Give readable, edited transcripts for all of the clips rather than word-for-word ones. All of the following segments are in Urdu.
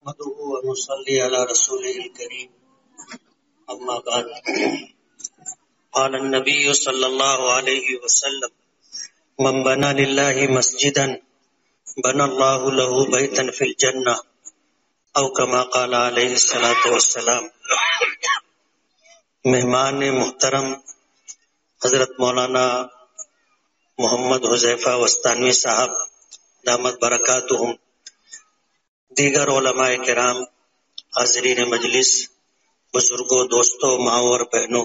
نحمده ونصلي على رسوله الكريم أما بعد قال النبي صلى الله عليه وسلم من بنى لله مسجدا بنى الله له بيتا في الجنة أو كما قال عليه الصلاة والسلام۔ مہمان محترم حضرت مولانا محمد حذیفہ وستانوی صاحب دامت برکاتہم، دیگر علماء کرام، حاضرین مجلس، بزرگوں، دوستوں، ماؤں اور بہنوں،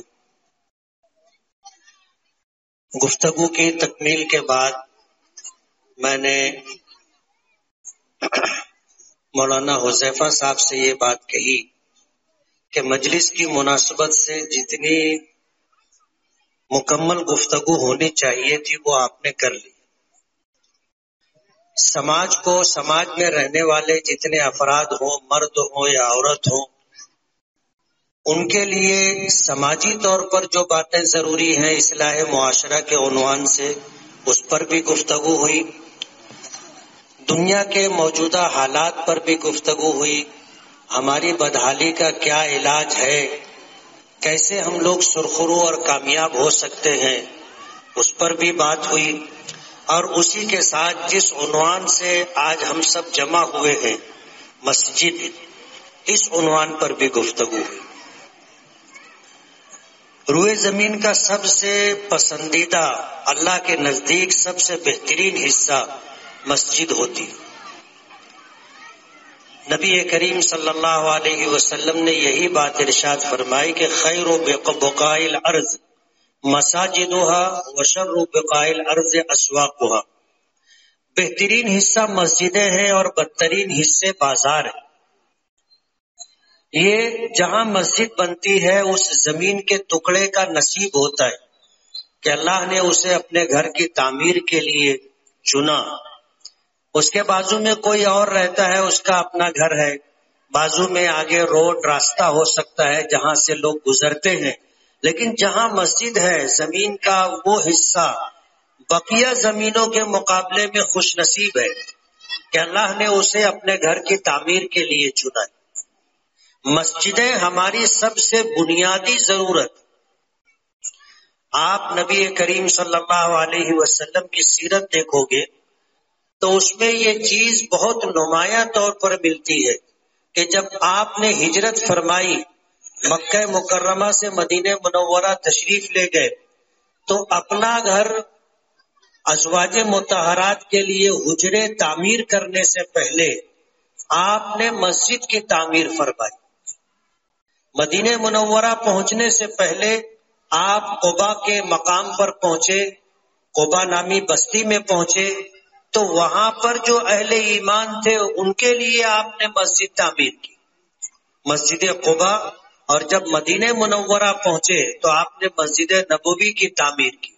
گفتگو کی تکمیل کے بعد میں نے مولانا حذیفہ صاحب سے یہ بات کہی کہ مجلس کی مناسبت سے جتنی مکمل گفتگو ہونی چاہیے تھی وہ آپ نے کر لی۔ سماج میں رہنے والے جتنے افراد ہوں، مرد ہوں یا عورت ہوں، ان کے لیے سماجی طور پر جو باتیں ضروری ہیں اصلاح معاشرہ کے عنوان سے اس پر بھی گفتگو ہوئی، دنیا کے موجودہ حالات پر بھی گفتگو ہوئی، ہماری بدحالی کا کیا علاج ہے، کیسے ہم لوگ سرخرو اور کامیاب ہو سکتے ہیں، اس پر بھی بات ہوئی، اور اسی کے ساتھ جس عنوان سے آج ہم سب جمع ہوئے ہیں، مسجد، اس عنوان پر بھی گفتگو ہوئی۔ روئے زمین کا سب سے پسندیدہ، اللہ کے نزدیک سب سے بہترین حصہ مسجد ہوتی ہے۔ نبی کریم صلی اللہ علیہ وسلم نے یہی بات ارشاد فرمائی کہ خیر بقاع الارض مساجدها وشر بقاع الارض اسواقها، بہترین حصہ مسجدیں ہیں اور بدترین حصے بازار ہیں۔ یہ جہاں مسجد بنتی ہے اس زمین کے ٹکڑے کا نصیب ہوتا ہے کہ اللہ نے اسے اپنے گھر کی تعمیر کے لیے چنا۔ اس کے بازو میں کوئی اور رہتا ہے، اس کا اپنا گھر ہے، بازو میں آگے روڈ راستہ ہو سکتا ہے جہاں سے لوگ گزرتے ہیں، لیکن جہاں مسجد ہے زمین کا وہ حصہ بقیہ زمینوں کے مقابلے میں خوش نصیب ہے کہ اللہ نے اسے اپنے گھر کی تعمیر کے لیے چنا ہے۔ مسجدیں ہماری سب سے بنیادی ضرورت۔ آپ نبی کریم صلی اللہ علیہ وسلم کی سیرت دیکھو گے تو اس میں یہ چیز بہت نمایاں طور پر ملتی ہے کہ جب آپ نے ہجرت فرمائی، مکہ مکرمہ سے مدینہ منورہ تشریف لے گئے، تو اپنا گھر ازواج مطہرات کے لیے حجرے تعمیر کرنے سے پہلے آپ نے مسجد کی تعمیر فرمائی۔ مدینہ منورہ پہنچنے سے پہلے آپ قباء کے مقام پر پہنچے، قباء نامی بستی میں پہنچے، تو وہاں پر جو اہل ایمان تھے ان کے لیے آپ نے مسجد تعمیر کی، مسجد قباء، اور جب مدینہ منورہ پہنچے تو آپ نے مسجد نبوی کی تعمیر کی۔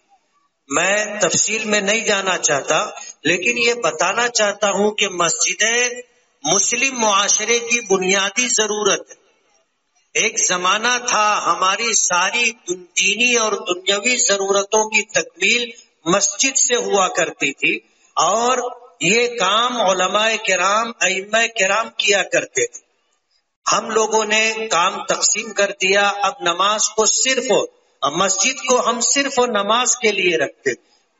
میں تفصیل میں نہیں جانا چاہتا، لیکن یہ بتانا چاہتا ہوں کہ مسجدیں مسلم معاشرے کی بنیادی ضرورت ہے۔ ایک زمانہ تھا ہماری ساری دینی اور دنیاوی ضرورتوں کی تکمیل مسجد سے ہوا کرتی تھی، اور یہ کام علماء کرام، ائمہ کرام کیا کرتے تھے۔ ہم لوگوں نے کام تقسیم کر دیا، اب نماز کو مسجد کو ہم صرف نماز کے لیے رکھتے۔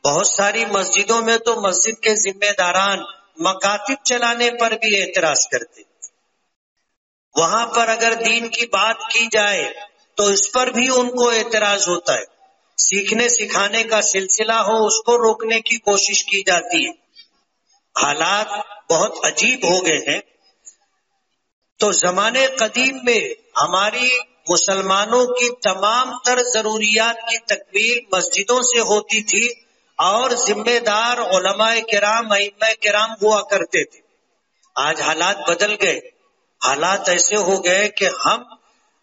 بہت ساری مسجدوں میں تو مسجد کے ذمہ داران مکاتب چلانے پر بھی اعتراض کرتے، وہاں پر اگر دین کی بات کی جائے تو اس پر بھی ان کو اعتراض ہوتا ہے، سیکھنے سکھانے کا سلسلہ ہو اس کو روکنے کی کوشش کی جاتی ہے۔ حالات بہت عجیب ہو گئے ہیں۔ تو زمانے قدیم میں ہماری مسلمانوں کی تمام تر ضروریات کی تکمیل مسجدوں سے ہوتی تھی، اور ذمہ دار علماء کرام، ائمہ کرام ہوا کرتے تھے۔ آج حالات بدل گئے، حالات ایسے ہو گئے کہ ہم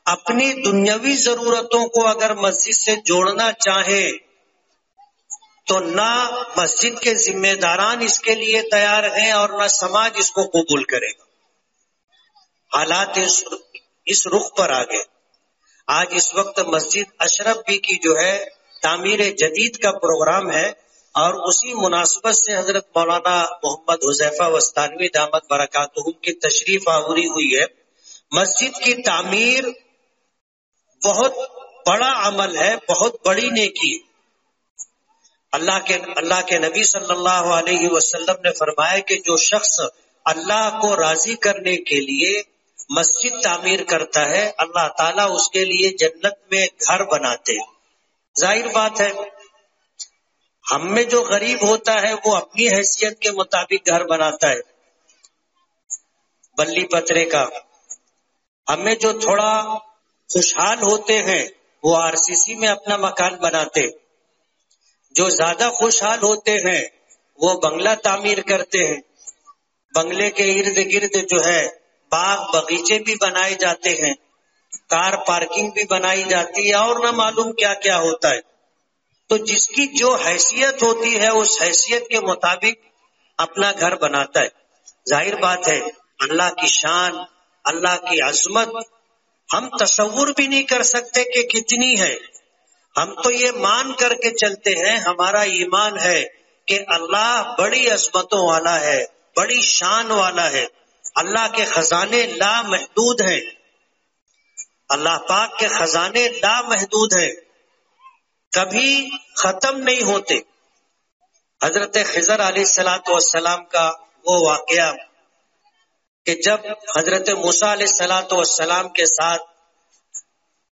اپنی دنیاوی ضرورتوں کو اگر مسجد سے جوڑنا چاہیں تو نہ مسجد کے ذمہ داران اس کے لیے تیار ہیں اور نہ سماج اس کو قبول کرے گا۔ حالات اس رخ پر آ گئے۔ آج اس وقت مسجد اشرف بھی کی جو ہے تعمیر جدید کا پروگرام ہے، اور اسی مناسبت سے حضرت مولانا محمد حذیفہ وستانوی دامت برکاتہم کی تشریف آوری ہوئی ہے۔ مسجد کی تعمیر بہت بڑا عمل ہے، بہت بڑی نیکی۔ اللہ کے نبی صلی اللہ علیہ وسلم نے فرمایا کہ جو شخص اللہ کو راضی کرنے کے لیے مسجد تعمیر کرتا ہے، اللہ تعالیٰ اس کے لیے جنت میں گھر بناتے ہیں۔ ظاہر بات ہے، ہم میں جو غریب ہوتا ہے وہ اپنی حیثیت کے مطابق گھر بناتا ہے، بلی پترے کا۔ ہم میں جو تھوڑا خوشحال ہوتے ہیں وہ RCC میں اپنا مکان بناتے، جو زیادہ خوشحال ہوتے ہیں وہ بنگلہ تعمیر کرتے ہیں، بنگلے کے ارد گرد جو ہے باغ باغیچے بھی بنائے جاتے ہیں، کار پارکنگ بھی بنائی جاتی ہے، اور نہ معلوم کیا کیا ہوتا ہے۔ تو جس کی جو حیثیت ہوتی ہے اس حیثیت کے مطابق اپنا گھر بناتا ہے۔ ظاہر بات ہے اللہ کی شان، اللہ کی عظمت ہم تصور بھی نہیں کر سکتے کہ کتنی ہے۔ ہم تو یہ مان کر کے چلتے ہیں، ہمارا ایمان ہے کہ اللہ بڑی عظمتوں والا ہے، بڑی شان والا ہے۔ اللہ کے خزانے لامحدود ہیں، اللہ پاک کے خزانے لامحدود ہیں، کبھی ختم نہیں ہوتے۔ حضرت خضر علیہ السلام کا وہ واقعہ کہ جب حضرت موسیٰ علیہ السلام کے ساتھ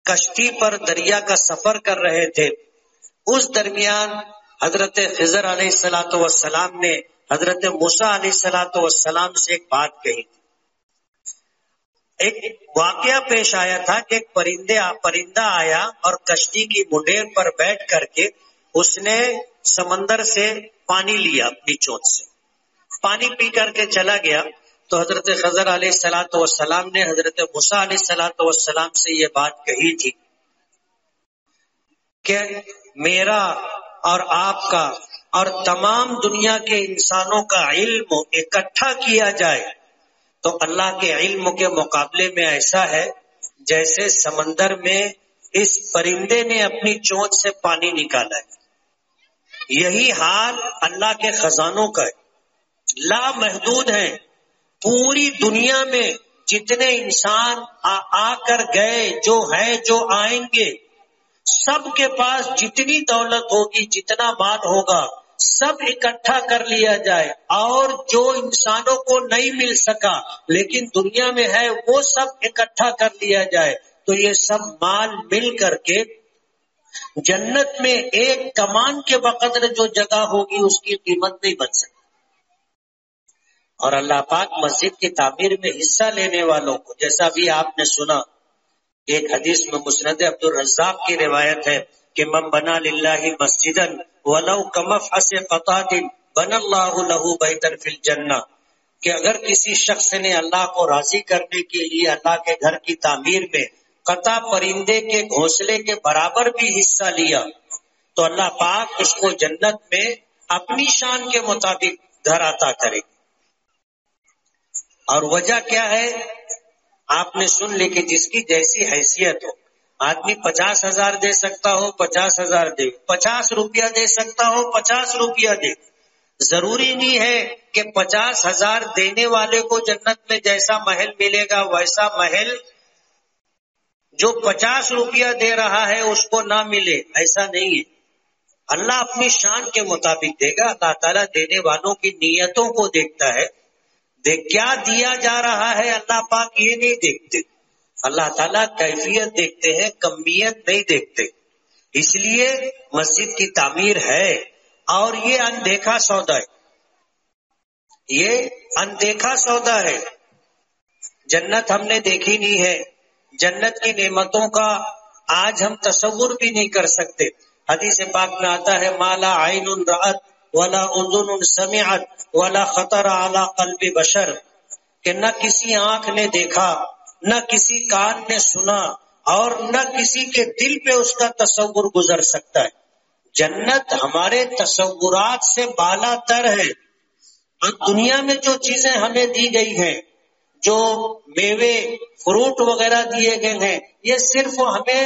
کشتی پر دریا کا سفر کر رہے تھے، اس درمیان حضرت خضر علیہ السلام نے حضرت موسیٰ علیہ السلام سے ایک بات کہی۔ ایک واقعہ پیش آیا تھا کہ ایک پرندہ آیا اور کشتی کی منڈیر پر بیٹھ کر کے اس نے سمندر سے پانی لیا، اپنی چونچ سے پانی پی کر کے چلا گیا۔ تو حضرت خضر علیہ السلام نے حضرت موسیٰ علیہ السلام سے یہ بات کہی تھی کہ میرا اور آپ کا اور تمام دنیا کے انسانوں کا علم اکٹھا کیا جائے تو اللہ کے علم کے مقابلے میں ایسا ہے جیسے سمندر میں اس پرندے نے اپنی چونچ سے پانی نکالا ہے۔ یہی حال اللہ کے خزانوں کا ہے، لامحدود ہیں۔ پوری دنیا میں جتنے انسان آ کر گئے، جو ہیں، جو آئیں گے، سب کے پاس جتنی دولت ہوگی، جتنا مال ہوگا، سب اکٹھا کر لیا جائے، اور جو انسانوں کو نہیں مل سکا لیکن دنیا میں ہے وہ سب اکٹھا کر لیا جائے، تو یہ سب مال مل کر کے جنت میں ایک کمان کے بقدر جو جگہ ہوگی اس کی قیمت نہیں بن سکتی۔ اور اللہ پاک مسجد کی تعمیر میں حصہ لینے والوں کو، جیسا بھی آپ نے سنا، ایک حدیث میں مسند عبد الرزاق کی روایت ہے کہ من بنا للہ مسجدا ولو کمفحص قطعۃ بنى اللہ لہ بیتا فی الجنہ، کہ اگر کسی شخص نے اللہ کو راضی کرنے کے لیے اللہ کے گھر کی تعمیر میں قطع پرندے کے گھونسلے کے برابر بھی حصہ لیا تو اللہ پاک اس کو جنت میں اپنی شان کے مطابق گھر عطا کرے۔ اور وجہ کیا ہے آپ نے سن لی کہ جس کی جیسی حیثیت ہو، آدمی 50,000 دے سکتا ہو 50,000 دے، 50 روپیہ دے سکتا ہو 50 روپیہ دے۔ ضروری نہیں ہے کہ 50,000 دینے والے کو جنت میں جیسا محل ملے گا ویسا محل جو 50 روپیہ دے رہا ہے اس کو نہ ملے، ایسا نہیں ہے۔ اللہ اپنی شان کے مطابق دے گا۔ اللہ تعالیٰ دینے والوں کی نیتوں کو دیکھتا ہے، کیا دیا جا رہا ہے اللہ پاک یہ نہیں دیکھتے، اللہ تعالیٰ کیفیت دیکھتے ہیں، کمیت نہیں دیکھتے۔ اس لیے مسجد کی تعمیر ہے اور یہ اندیکھا سودا ہے، یہ اندیکھا سودا ہے۔ جنت ہم نے دیکھی نہیں ہے، جنت کی نعمتوں کا آج ہم تصور بھی نہیں کر سکتے۔ حدیث پاک میں آتا ہے ما لا عین رأت ولا اذن سمعت ولا خطر علی قلب بشر، کہ نہ کسی آنکھ نے دیکھا، نہ کسی کان نے سنا، اور نہ کسی کے دل پہ اس کا تصور گزر سکتا ہے۔ جنت ہمارے تصورات سے بالا تر ہے۔ اور دنیا میں جو چیزیں ہمیں دی گئی ہیں، جو میوے فروٹ وغیرہ دیے گئے ہیں، یہ صرف ہمیں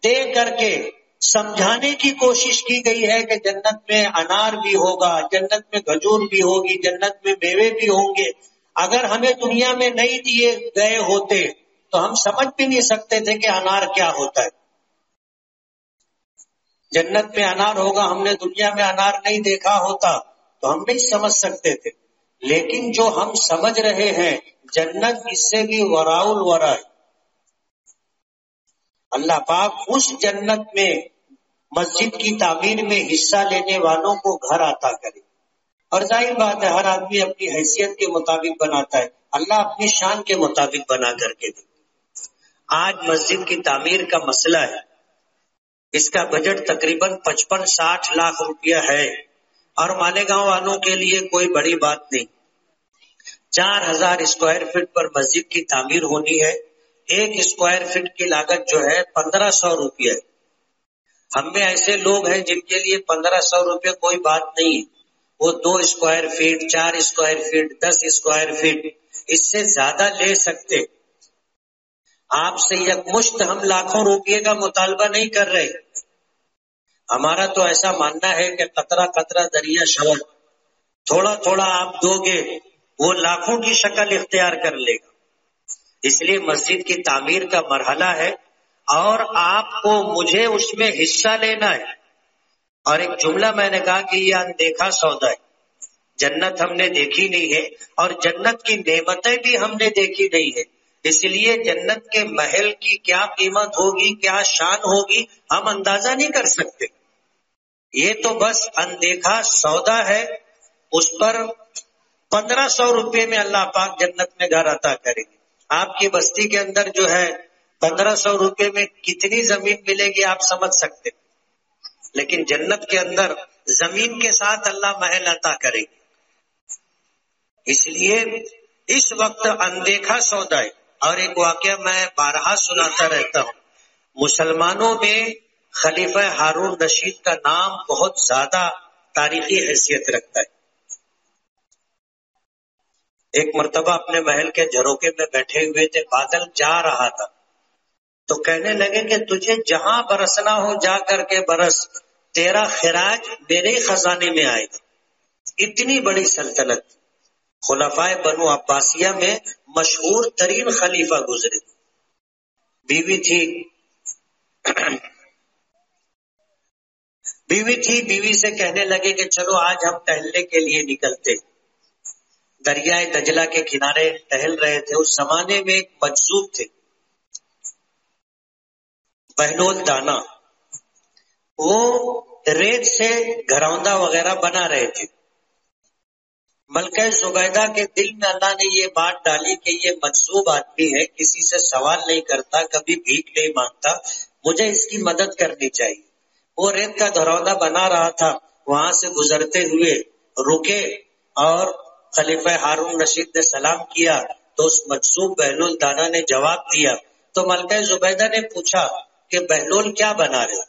دے کر کے سمجھانے کی کوشش کی گئی ہے کہ جنت میں انار بھی ہوگا، جنت میں کھجور بھی ہوگی، جنت میں میوے بھی ہوں گے۔ اگر ہمیں دنیا میں نہیں دیے گئے ہوتے تو ہم سمجھ بھی نہیں سکتے تھے کہ انار کیا ہوتا ہے۔ جنت میں انار ہوگا، ہم نے دنیا میں انار نہیں دیکھا ہوتا تو ہم نہیں سمجھ سکتے تھے۔ لیکن جو ہم سمجھ رہے ہیں جنت اس سے بھی وراء الورا ہے۔ اللہ پاک اس جنت میں مسجد کی تعمیر میں حصہ لینے والوں کو گھر عطا کرے، اور ظاہر بات ہے ہر آدمی اپنی حیثیت کے مطابق بناتا ہے، اللہ اپنی شان کے مطابق بنا کر کے دے۔ آج مسجد کی تعمیر کا مسئلہ ہے، اس کا بجٹ تقریباً 55-60 لاکھ روپیہ ہے، اور مالیگاؤں والوں کے لیے کوئی بڑی بات نہیں۔ 4000 اسکوائر فٹ پر مسجد کی تعمیر ہونی ہے، 1 اسکوائر فٹ کی لاگت جو ہے 1500 روپیہ ہے۔ ہم میں ایسے لوگ ہیں جن کے لیے 1500 روپے کوئی بات نہیں ہے، وہ 2 square feet, 4 square feet, 10 square feet اس سے زیادہ لے سکتے۔ آپ سے یکمشت ہم لاکھوں روپے کا مطالبہ نہیں کر رہے، ہمارا تو ایسا ماننا ہے کہ قطرہ قطرہ دریا شور، تھوڑا تھوڑا آپ دو گے وہ لاکھوں کی شکل اختیار کر لے گا۔ اس لیے مسجد کی تعمیر کا مرحلہ ہے اور آپ کو مجھے اس میں حصہ لینا ہے۔ اور ایک جملہ میں نے کہا کہ یہ اندیکھا سودا ہے، جنت ہم نے دیکھی نہیں ہے اور جنت کی نعمتیں بھی ہم نے دیکھی نہیں ہے، اس لیے جنت کے محل کی کیا قیمت ہوگی، کیا شان ہوگی ہم اندازہ نہیں کر سکتے۔ یہ تو بس اندیکھا سودا ہے، اس پر 1500 روپے میں اللہ پاک جنت میں گھر عطا کرے گی۔ آپ کی بستی کے اندر جو ہے 1500 روپے میں کتنی زمین ملے گی آپ سمجھ سکتے، لیکن جنت کے اندر زمین کے ساتھ اللہ محل عطا کرے گی۔ اس لیے اس وقت اندیکھا سودا ہے۔ اور ایک واقعہ میں بارہا سناتا رہتا ہوں، مسلمانوں میں خلیفہ ہارون رشید کا نام بہت زیادہ تاریخی حیثیت رکھتا ہے۔ ایک مرتبہ اپنے محل کے جھروکے میں بیٹھے ہوئے تھے، بادل جا رہا تھا تو کہنے لگے کہ تجھے جہاں برسنا ہو جا کر کے برس، تیرا خراج میرے خزانے میں آئے گا۔ اتنی بڑی سلطنت، خلفائے بنو عباسیہ میں مشہور ترین خلیفہ گزرے، بیوی تھی بیوی سے کہنے لگے کہ چلو آج ہم ٹہلنے کے لیے نکلتے۔ دریائے دجلہ کے کنارے ٹہل رہے تھے، اس زمانے میں ایک مجذوب تھے بہلول دانا، وہ ریت سے گھروندا وغیرہ بنا رہے تھے۔ ملکہ زبیدہ کے دل میں اللہ نے یہ بات ڈالی کہ یہ مجذوب آدمی ہے، کسی سے سوال نہیں کرتا، کبھی بھیک نہیں مانگتا، مجھے اس کی مدد کرنی چاہیے۔ وہ ریت کا گھروندا بنا رہا تھا، وہاں سے گزرتے ہوئے رکے اور خلیفہ ہارون رشید نے سلام کیا تو اس مجذوب بہلول دانا نے جواب دیا، تو ملکہ زبیدہ نے پوچھا کہ بہلول کیا بنا رہے؟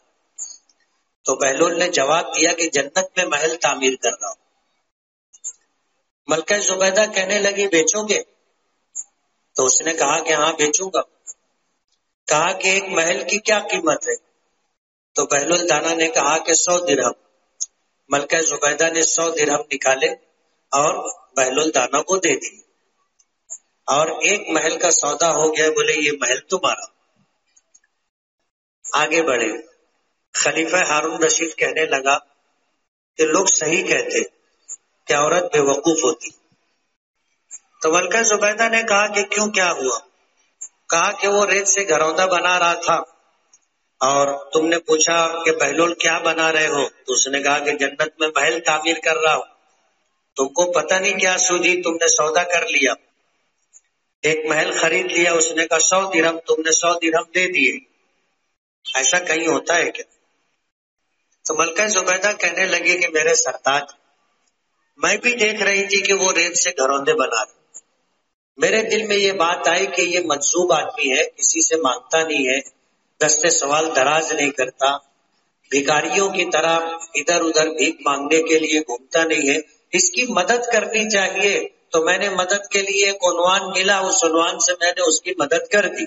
تو بہلول نے جواب دیا کہ جنت میں محل تعمیر کر رہا ہوں۔ ملکہ زبیدہ کہنے لگی بیچو گے؟ تو اس نے کہا کہ ہاں بیچوں گا۔ کہا کہ ایک محل کی کیا قیمت ہے؟ تو بہلول دانا نے کہا کہ 100 درہم۔ ملکہ زبیدہ نے 100 درہم نکالے اور بہلول دانا کو دے دی، اور ایک محل کا سودا ہو گیا، بولے یہ محل تمہارا۔ آگے بڑھے، خلیفہ ہارون رشید کہنے لگا کہ لوگ صحیح کہتے کہ عورت بے وقوف ہوتی۔ تو ملکہ زبیدہ نے کہا کہ کیوں، کیا ہوا؟ کہا کہ وہ ریت سے گھروندا بنا رہا تھا اور تم نے پوچھا کہ بہلول کیا بنا رہے ہو؟ تو اس نے کہا کہ جنت میں محل تعمیر کر رہا ہوں۔ تم کو پتہ نہیں کیا سوجی، تم نے سودا کر لیا، ایک محل خرید لیا۔ اس نے کہا 100 درہم، تم نے 100 درہم دے دیے۔ ایسا کہیں ہوتا ہے کیا؟ تو ملکہ زبیدہ کہنے لگی کہ میرے سرتاج، میں بھی دیکھ رہی تھی کہ وہ ریت سے گھروندے بنا رہے، میرے دل میں یہ بات آئی کہ یہ مجذوب آدمی ہے، کسی سے مانگتا نہیں ہے، دستے سوال دراز نہیں کرتا، بھکاریوں کی طرح ادھر ادھر بھیک مانگنے کے لیے گھومتا نہیں ہے، اس کی مدد کرنی چاہیے۔ تو میں نے مدد کے لیے ایک عنوان ملا، اس عنوان سے میں نے اس کی مدد کر دی۔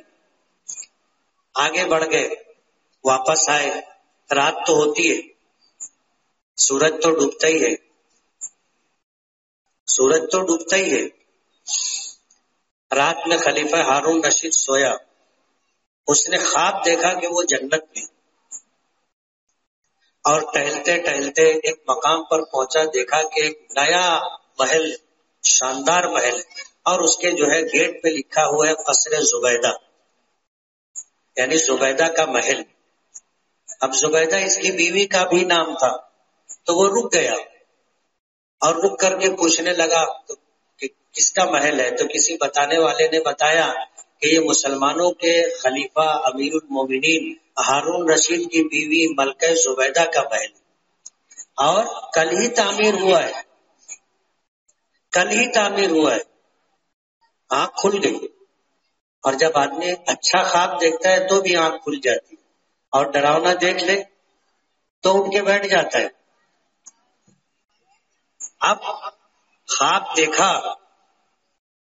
آگے بڑھ گئے، واپس آئے، رات تو ہوتی ہے، سورج تو ڈوبتا ہی ہے، سورج تو ڈوبتا ہی ہے۔ رات میں خلیفہ ہارون رشید سویا، اس نے خواب دیکھا کہ وہ جنت میں، اور ٹہلتے ٹہلتے ایک مقام پر پہنچا، دیکھا کہ ایک نیا محل، شاندار محل، اور اس کے جو ہے گیٹ پہ لکھا ہوا ہے قصر زبیدہ، یعنی زبیدہ کا محل۔ اب زبیدہ اس کی بیوی کا بھی نام تھا، تو وہ رک گیا اور رک کر کے پوچھنے لگا کہ کس کا محل ہے، تو کسی بتانے والے نے بتایا کہ یہ مسلمانوں کے خلیفہ امیر المومنین ہارون رشید کی بیوی ملکہ زبیدہ کا محل، اور کل ہی تعمیر ہوا ہے، کل ہی تعمیر ہوا ہے۔ آنکھ کھل گئی، اور جب آدمی اچھا خواب دیکھتا ہے تو بھی آنکھ کھل جاتی، اور ڈراؤنا دیکھ لے تو اٹھ کے بیٹھ جاتا ہے۔ اب خواب دیکھا،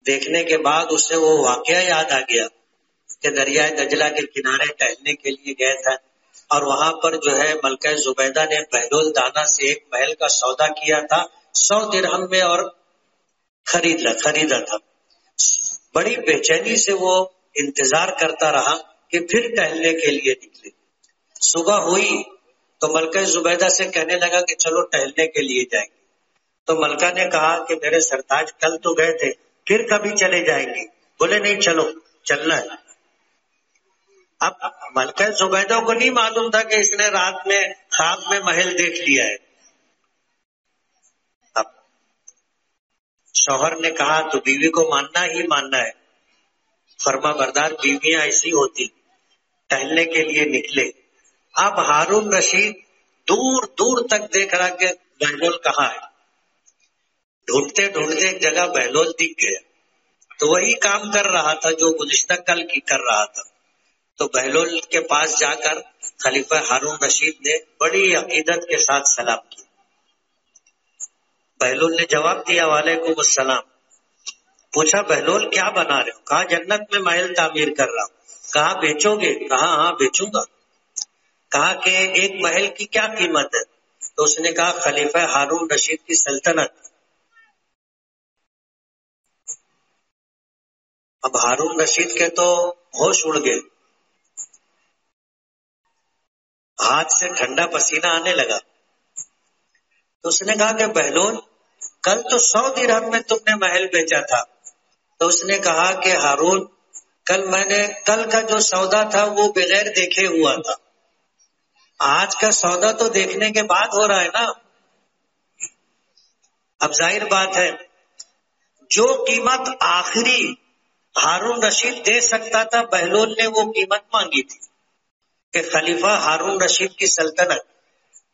دیکھنے کے بعد اسے وہ واقعہ یاد آ گیا کہ دریائے دجلہ کے کنارے ٹہلنے کے لیے گئے تھا، اور وہاں پر جو ہے ملکہ زبیدہ نے بہلول دانا سے ایک محل کا سودا کیا تھا 100 درہم میں، اور خریدا تھا۔ بڑی بے چینی سے وہ انتظار کرتا رہا کہ پھر ٹہلنے کے لیے نکلے۔ صبح ہوئی تو ملکہ زبیدہ سے کہنے لگا کہ چلو ٹہلنے کے لیے جائیں گے، تو ملکہ نے کہا کہ میرے سرتاج کل تو گئے تھے، پھر کبھی چلے جائیں گے؟ بولے نہیں، چلو، چلنا ہے۔ اب ملکہ زبیدہ کو نہیں معلوم تھا کہ اس نے رات میں خواب میں محل دیکھ لیا ہے۔ اب شوہر نے کہا تو بیوی کو ماننا ہی ماننا ہے، فرما بردار بیویاں ایسی ہوتی۔ ٹہلنے کے لیے نکلے۔ اب ہارون رشید دور دور تک دیکھ رہا کہ بہلول کہاں ہے، ڈھونڈتے ڈھونڈتے ایک جگہ بہلول دکھ گیا، تو وہی کام کر رہا تھا جو گزشتہ کل کی کر رہا تھا۔ تو بہلول کے پاس جا کر خلیفہ ہارون رشید نے بڑی عقیدت کے ساتھ سلام کیا۔ بہلول نے جواب دیا وعلیکم السلام۔ پوچھا بہلول کیا بنا رہے ہو؟ کہا جنت میں محل تعمیر کر رہا ہوں۔ کہا بیچو گے؟ کہا ہاں بیچوں گا۔ کہا کہ ایک محل کی کیا قیمت ہے؟ تو اس نے کہا خلیفہ ہارون رشید کی سلطنت۔ اب ہارون رشید کے تو ہوش اڑ گئے، ہاتھ سے ٹھنڈا پسینہ آنے لگا۔ تو اس نے کہا کہ بہلول کل تو 100 درہم میں تم نے محل بیچا تھا۔ تو اس نے کہا کہ ہارون کل کا جو سودا تھا وہ بغیر دیکھے ہوا تھا، آج کا سودا تو دیکھنے کے بعد ہو رہا ہے نا۔ اب ظاہر بات ہے جو قیمت آخری ہارون رشید دے سکتا تھا بہلول نے وہ قیمت مانگی تھی کہ خلیفہ ہارون رشید کی سلطنت،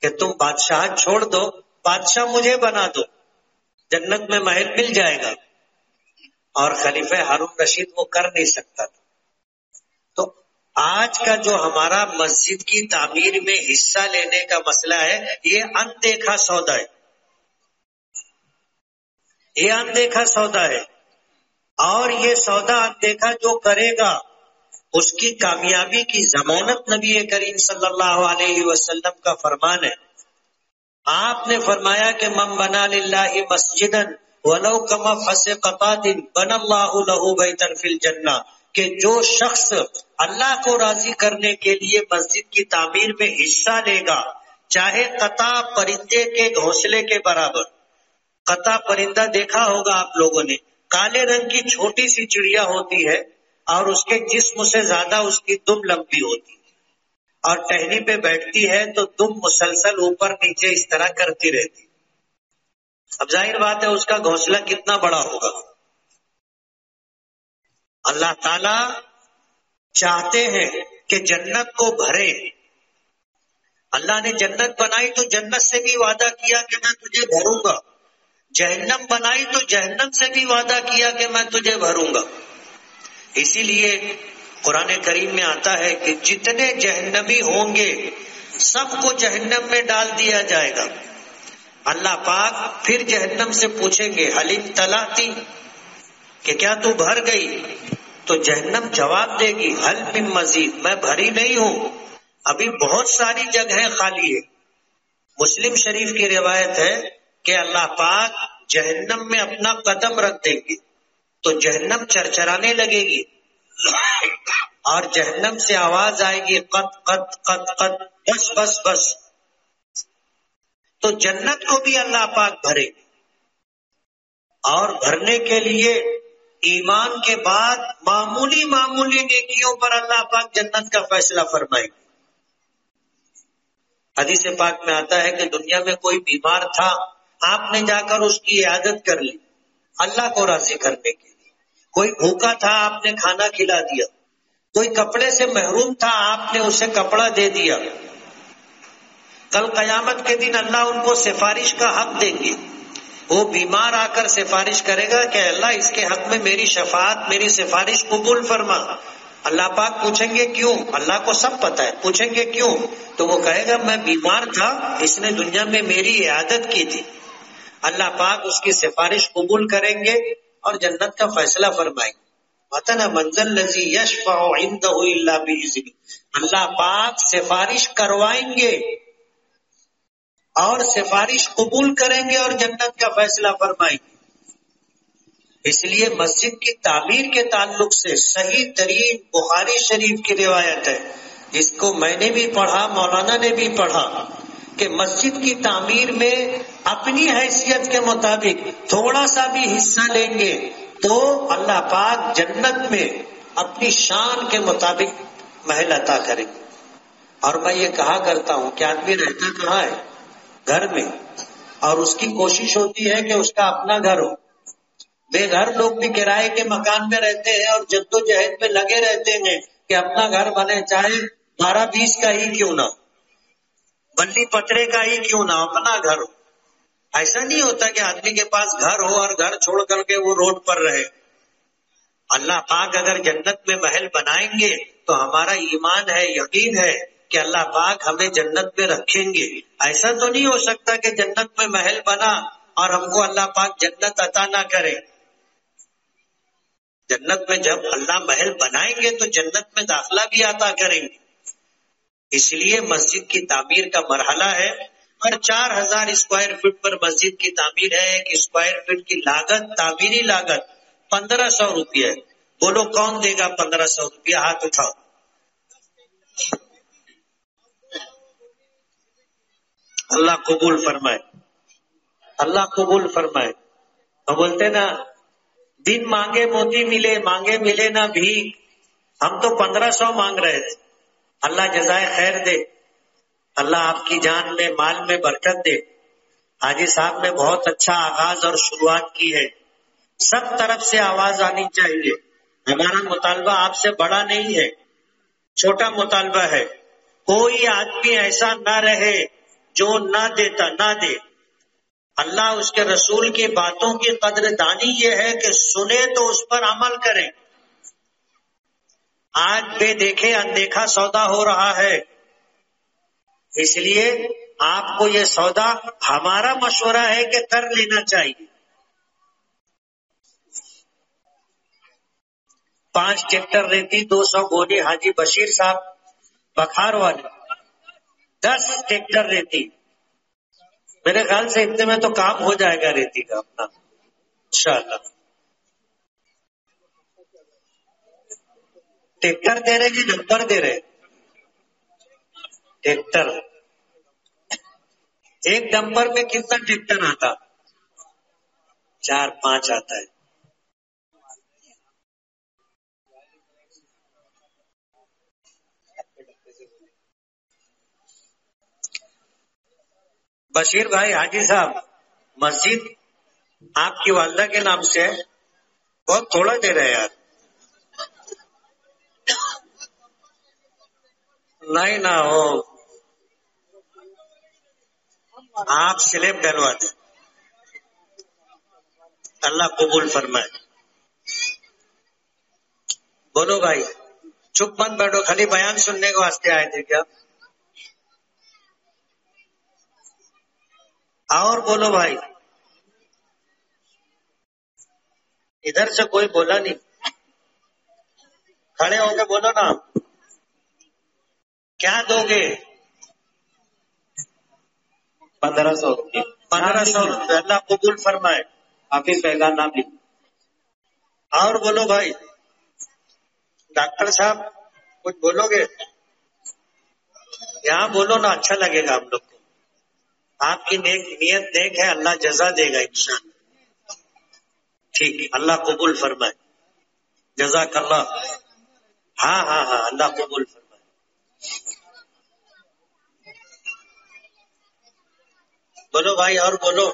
کہ تم بادشاہ چھوڑ دو، بادشاہ مجھے بنا دو، جنت میں محل مل جائے گا۔ اور خلیفہ ہارون رشید وہ کر نہیں سکتا تھا۔ تو آج کا جو ہمارا مسجد کی تعمیر میں حصہ لینے کا مسئلہ ہے، یہ اندیکھا سودا ہے، یہ اندیکھا سودا ہے، اور یہ سودا اندیکھا جو کرے گا اس کی کامیابی کی ضمانت نبی کریم صلی اللہ علیہ وسلم کا فرمان ہے۔ آپ نے فرمایا کہ من بنا للہ مسجدا ولو کمفحص قطات بنى اللہ لہ بیتا فی الجنہ، کہ جو شخص اللہ کو راضی کرنے کے لیے مسجد کی تعمیر میں حصہ لے گا، چاہے قطع پرندے کے گھونسلے کے برابر۔ قطع پرندہ دیکھا ہوگا آپ لوگوں نے، کالے رنگ کی چھوٹی سی چڑیا ہوتی ہے، اور اس کے جسم سے زیادہ اس کی دم لمبی ہوتی ہے، اور ٹہنی پہ بیٹھتی ہے تو دم مسلسل اوپر نیچے اس طرح کرتی رہتی۔ اب ظاہر بات ہے اس کا گھونسلہ کتنا بڑا ہوگا۔ اللہ تعالی چاہتے ہیں کہ جنت کو بھرے۔ اللہ نے جنت بنائی تو جنت سے بھی وعدہ کیا کہ میں تجھے بھروں گا، جہنم بنائی تو جہنم سے بھی وعدہ کیا کہ میں تجھے بھروں گا۔ اسی لیے قرآن کریم میں آتا ہے کہ جتنے جہنمی ہوں گے سب کو جہنم میں ڈال دیا جائے گا۔ اللہ پاک پھر جہنم سے پوچھیں گے حل امتلأتی، کہ کیا تو بھر گئی؟ تو جہنم جواب دے گی حل من مزید، میں بھری نہیں ہوں، ابھی بہت ساری جگہیں خالی ہے. مسلم شریف کی روایت ہے کہ اللہ پاک جہنم میں اپنا قدم رکھ دیں گے تو جہنم چرچرانے لگے گی اور جہنم سے آواز آئے گی قط قط قط قط، بس بس بس. تو جنت کو بھی اللہ پاک بھرے گی، اور بھرنے کے لیے ایمان کے بعد معمولی معمولی نیکیوں پر اللہ پاک جنت کا فیصلہ فرمائے گی. حدیث پاک میں آتا ہے کہ دنیا میں کوئی بیمار تھا، آپ نے جا کر اس کی عیادت کر لی اللہ کو راضی کرنے کے لیے. کوئی بھوکا تھا، آپ نے کھانا کھلا دیا. کوئی کپڑے سے محروم تھا، آپ نے اسے کپڑا دے دیا. کل قیامت کے دن اللہ ان کو سفارش کا حق دیں گے. وہ بیمار آ کر سفارش کرے گا کہ اللہ اس کے حق میں میری شفاعت، میری سفارش قبول فرما. اللہ پاک پوچھیں گے کیوں؟ اللہ کو سب پتا ہے. پوچھیں گے کیوں؟ تو وہ کہے گا میں بیمار تھا، اس نے دنیا میں میری عیادت کی تھی. اللہ پاک اس کی سفارش قبول کریں گے اور جنت کا فیصلہ فرمائیں گے. مثلا منزل الذی یشفع عنده الا باذنہ. اللہ پاک سفارش کروائیں گے اور سفارش قبول کریں گے اور جنت کا فیصلہ فرمائیں گے. اس لیے مسجد کی تعمیر کے تعلق سے صحیح ترین بخاری شریف کی روایت ہے، جس کو میں نے بھی پڑھا، مولانا نے بھی پڑھا، کہ مسجد کی تعمیر میں اپنی حیثیت کے مطابق تھوڑا سا بھی حصہ لیں گے تو اللہ پاک جنت میں اپنی شان کے مطابق محل عطا کریں گے. اور میں یہ کہا کرتا ہوں کہ آدمی رہتا کہاں ہے؟ گھر میں، اور اس کی کوشش ہوتی ہے کہ اس کا اپنا گھر ہو. بے گھر لوگ بھی کرائے کے مکان میں رہتے ہیں اور جد و جہد میں لگے رہتے ہیں کہ اپنا گھر بنے، چاہے 12-20 کا ہی کیوں نہ، بلی پترے کا ہی کیوں نہ، اپنا گھر ہو. ایسا نہیں ہوتا کہ آدمی کے پاس گھر ہو اور گھر چھوڑ کر کے وہ روڈ پر رہے. اللہ پاک اگر جنت میں محل بنائیں گے تو ہمارا ایمان ہے، یقین ہے کہ اللہ پاک ہمیں جنت میں رکھیں گے. ایسا تو نہیں ہو سکتا کہ جنت میں محل بنا اور ہم کو اللہ پاک جنت عطا نہ کرے. جنت میں جب اللہ محل بنائیں گے تو جنت میں داخلہ بھی عطا کریں گے. اس لیے مسجد کی تعمیر کا مرحلہ ہے، اور 4000 اسکوائر فٹ پر مسجد کی تعمیر ہے. ایک اسکوائر فٹ کی لاگت، تعمیری لاگت 1500 روپیہ ہے. بولو کون دے گا 1500 روپیہ؟ ہاتھ اٹھاؤ. اللہ قبول فرمائے، اللہ قبول فرمائے. وہ بولتے نا دن مانگے موتی ملے، مانگے ملے نہ بھیک. ہم تو 1500 مانگ رہے تھے. اللہ جزائے خیر دے، اللہ آپ کی جان میں، مال میں برکت دے. حاجی صاحب نے بہت اچھا آغاز اور شروعات کی ہے. سب طرف سے آواز آنی چاہیے. ہمارا مطالبہ آپ سے بڑا نہیں ہے، چھوٹا مطالبہ ہے. کوئی آدمی ایسا نہ رہے جو نہ دیتا نہ دے. اللہ اس کے رسول کی باتوں کی قدر دانی یہ ہے کہ سنے تو اس پر عمل کریں. آج بے دیکھے اندیکھا سودا ہو رہا ہے، اس لیے آپ کو یہ سودا ہمارا مشورہ ہے کہ کر لینا چاہیے. 5 ٹریکٹر ریتی، 200 گونی حاجی بشیر صاحب بخار والے، 10 ٹریکٹر ریتی. میرے خیال سے اتنے میں تو کام ہو جائے گا ریتی کا اپنا انشاءاللہ. ٹریکٹر دے رہے کہ ڈمپر دے رہے؟ ٹریکٹر. ایک ڈمپر میں کتنا ٹریکٹر آتا؟ 4-5 آتا ہے. بشیر بھائی، حاجی صاحب، مسجد آپ کی والدہ کے نام سے ہے، بہت تھوڑا دے رہے یار. نہیں نہ ہو، آپ سلیب ڈلوا دیں. اللہ قبول فرمائے. بولو بھائی، چپ مت بیٹھو، خالی بیان سننے کے واسطے آئے تھے کیا؟ اور بولو بھائی. ادھر سے کوئی بولا نہیں، کھڑے ہو کے بولو نا. کیا دو گے؟ 1500 روپئے 1500 روپے، اللہ قبول فرمائے۔ حافظ فیضان نام لکھ۔ اور بولو بھائی، ڈاکٹر صاحب کچھ بولو گے؟ یہاں بولو نا، اچھا لگے گا ہم لوگ کو۔ آپ کی نیت نیک ہے، اللہ جزا دے گا انشاءاللہ۔ ٹھیک ہے، اللہ قبول فرمائے، جزاک اللہ۔ ہاں ہاں ہاں، اللہ قبول فرمائے۔ بولو بھائی، اور بولو۔